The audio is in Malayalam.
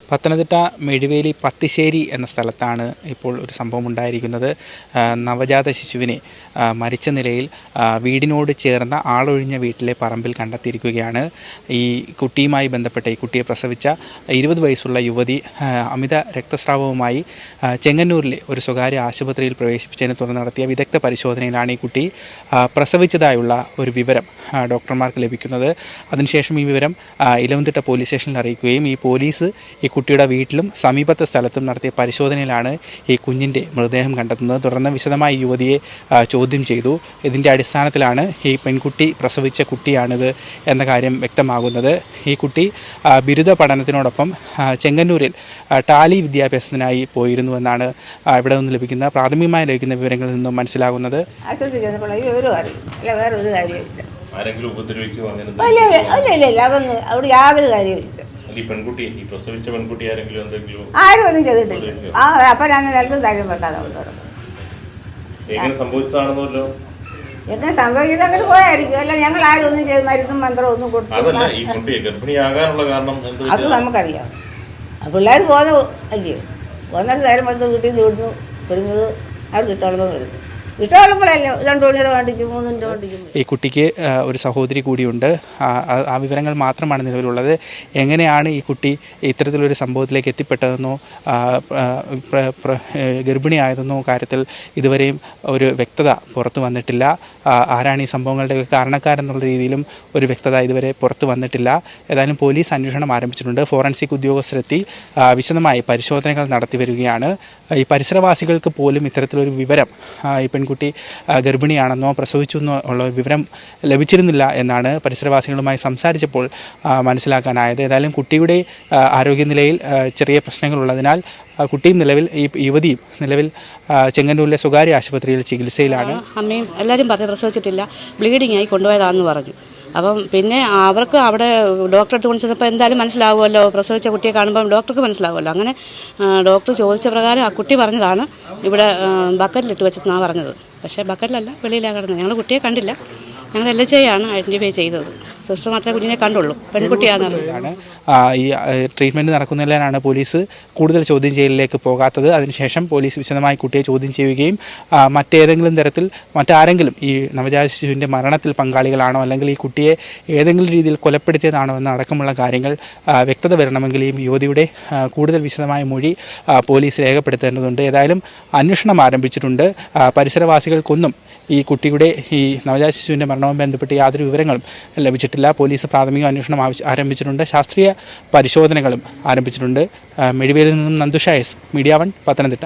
പത്തനംതിട്ട മെഴുവേലി പത്തിശ്ശേരി എന്ന സ്ഥലത്താണ് ഇപ്പോൾ ഒരു സംഭവം ഉണ്ടായിരിക്കുന്നത്. നവജാത ശിശുവിനെ മരിച്ച നിലയിൽ വീടിനോട് ചേർന്ന ആളൊഴിഞ്ഞ വീട്ടിലെ പറമ്പിൽ കണ്ടെത്തിയിരിക്കുകയാണ്. ഈ കുട്ടിയുമായി ബന്ധപ്പെട്ട ഈ കുട്ടിയെ പ്രസവിച്ച 20 വയസ്സുള്ള യുവതി അമിത രക്തസ്രാവവുമായി ചെങ്ങന്നൂരിലെ ഒരു സ്വകാര്യ ആശുപത്രിയിൽ പ്രവേശിപ്പിച്ചതിനെ തുടർന്ന് നടത്തിയ വിദഗ്ധ പരിശോധനയിലാണ് ഈ കുട്ടി പ്രസവിച്ചതായുള്ള ഒരു വിവരം ഡോക്ടർമാർക്ക് ലഭിക്കുന്നത്. അതിനുശേഷം ഈ വിവരം ഇലവന്തിട്ട പോലീസ് സ്റ്റേഷനിൽ അറിയിക്കുകയും ഈ പോലീസ് ഈ കുട്ടിയുടെ വീട്ടിലും സമീപത്തെ സ്ഥലത്തും നടത്തിയ പരിശോധനയിലാണ് ഈ കുഞ്ഞിൻ്റെ മൃതദേഹം കണ്ടെത്തുന്നത്. തുടർന്ന് വിശദമായി യുവതിയെ ചോദ്യം ചെയ്തു. ഇതിൻ്റെ അടിസ്ഥാനത്തിലാണ് ഈ പെൺകുട്ടി പ്രസവിച്ച കുട്ടിയാണിത് എന്ന കാര്യം വ്യക്തമാകുന്നത്. ഈ കുട്ടി ബിരുദ പഠനത്തിനോടൊപ്പം ചെങ്ങന്നൂരിൽ ടാലി വിദ്യാഭ്യാസത്തിനായി പോയിരുന്നുവെന്നാണ് ഇവിടെ നിന്ന് ലഭിക്കുന്ന പ്രാഥമികമായി ലഭിക്കുന്ന വിവരങ്ങളിൽ നിന്നും മനസ്സിലാകുന്നത്. അതൊന്നും അവിടെ യാതൊരു കാര്യമില്ല. ആരും ഒന്നും ചെയ്തിട്ടില്ല. അപ്പൊ ഞാൻ നിലത്തും താഴെയും വെക്കാതെ എങ്ങനെ സംഭവിച്ചത് അങ്ങനെ പോയായിരിക്കും. അല്ല ഞങ്ങൾ ആരും ഒന്നും ചെയ്ത് മരുന്നും മന്ത്രം ഒന്നും കൊടുത്തു. അത് നമുക്കറിയാം. പിള്ളേർ പോന്നു അല്ലയോ, പോന്നിട്ട് നേരം വന്ന് വീട്ടിൽ നിന്ന് വിടുന്നു, വരുന്നത് അവർക്ക് ഇഷ്ടമുള്ളപ്പോൾ വരുന്നു. ഈ കുട്ടിക്ക് ഒരു സഹോദരി കൂടിയുണ്ട്. ആ വിവരങ്ങൾ മാത്രമാണ് നിലവിലുള്ളത്. എങ്ങനെയാണ് ഈ കുട്ടി ഇത്തരത്തിലൊരു സംഭവത്തിലേക്ക് എത്തിപ്പെട്ടതെന്നോ ഗർഭിണിയായതെന്നോ കാര്യത്തിൽ ഇതുവരെയും ഒരു വ്യക്തത പുറത്തു വന്നിട്ടില്ല. ആരാണ് ഈ സംഭവങ്ങളുടെ കാരണക്കാരെന്നുള്ള രീതിയിലും ഒരു വ്യക്തത ഇതുവരെ പുറത്തു വന്നിട്ടില്ല. ഏതായാലും പോലീസ് അന്വേഷണം ആരംഭിച്ചിട്ടുണ്ട്. ഫോറൻസിക് ഉദ്യോഗസ്ഥരെത്തി വിശദമായി പരിശോധനകൾ നടത്തി വരികയാണ്. ഈ പരിസരവാസികൾക്ക് പോലും ഇത്തരത്തിലൊരു വിവരം ഈ പെൺകുട്ടി ഗർഭിണിയാണെന്നോ പ്രസവിച്ചു എന്നോ ഉള്ള വിവരം ലഭിച്ചിരുന്നില്ല എന്നാണ് പരിസരവാസികളുമായി സംസാരിച്ചപ്പോൾ മനസ്സിലാക്കാനായത്. ഏതായാലും കുട്ടിയുടെ ആരോഗ്യനിലയിൽ ചെറിയ പ്രശ്നങ്ങളുള്ളതിനാൽ കുട്ടിയും നിലവിൽ ഈ യുവതിയും നിലവിൽ ചെങ്ങന്നൂരിലെ സ്വകാര്യ ആശുപത്രിയിൽ ചികിത്സയിലാണ്. അമ്മയും എല്ലാവരും പറഞ്ഞു പ്രസവിച്ചിട്ടില്ല, ബ്ലീഡിംഗ് ആയി കൊണ്ടുപോയതാണെന്ന് പറഞ്ഞു. അപ്പം പിന്നെ അവർക്ക് അവിടെ ഡോക്ടറെ അടുത്ത് കൊണ്ടുവന്നപ്പോൾ എന്തായാലും മനസ്സിലാവുമല്ലോ, പ്രസവിച്ച കുട്ടിയെ കാണുമ്പം ഡോക്ടർക്ക് മനസ്സിലാവുമല്ലോ. അങ്ങനെ ഡോക്ടർ ചോദിച്ച പ്രകാരം ആ കുട്ടി പറഞ്ഞതാണ് ഇവിടെ ബക്കറ്റിലിട്ട് വെച്ചെന്നാണ് പറഞ്ഞത്. പക്ഷേ ബക്കറ്റിലല്ല, വെളിയിലാണ് കിടന്നത്. ഞങ്ങൾ കുട്ടിയെ കണ്ടില്ല. ഞങ്ങൾ LHI-യാണ് ഐഡൻറ്റിഫൈ ചെയ്തത്. സിസ്റ്റർ മാത്രമേ കുഞ്ഞിനെ കണ്ടുള്ളൂ, പെൺകുട്ടിയാണെന്നാണ്. ഈ ട്രീറ്റ്മെൻറ്റ് നടക്കുന്നതിലാണ് പോലീസ് കൂടുതൽ ചോദ്യം ചെയ്യലിലേക്ക് പോകാത്തത്. അതിനുശേഷം പോലീസ് വിശദമായി കുട്ടിയെ ചോദ്യം ചെയ്യുകയും മറ്റേതെങ്കിലും തരത്തിൽ മറ്റാരെങ്കിലും ഈ നവജാത ശിശുവിൻ്റെ മരണത്തിൽ പങ്കാളികളാണോ അല്ലെങ്കിൽ ഈ കുട്ടിയെ ഏതെങ്കിലും രീതിയിൽ കൊലപ്പെടുത്തിയതാണോ എന്ന അടക്കമുള്ള കാര്യങ്ങൾ വ്യക്തത വരണമെങ്കിൽ ഈ യുവതിയുടെ കൂടുതൽ വിശദമായ മൊഴി പോലീസ് രേഖപ്പെടുത്തേണ്ടതുണ്ട്. ഏതായാലും അന്വേഷണം ആരംഭിച്ചിട്ടുണ്ട്. പരിസരവാസികൾക്കൊന്നും ഈ കുട്ടിയുടെ ഈ നവജാത ശിശുവിൻ്റെ മരണവുമായി ബന്ധപ്പെട്ട് യാതൊരു വിവരങ്ങളും ലഭിച്ചിട്ടില്ല. പോലീസ് പ്രാഥമിക അന്വേഷണം ആരംഭിച്ചിട്ടുണ്ട്. ശാസ്ത്രീയ പരിശോധനകളും ആരംഭിച്ചിട്ടുണ്ട്. മെഴുവേലിൽ നിന്നും നന്ദുഷ S, മീഡിയ 1, പത്തനംതിട്ട.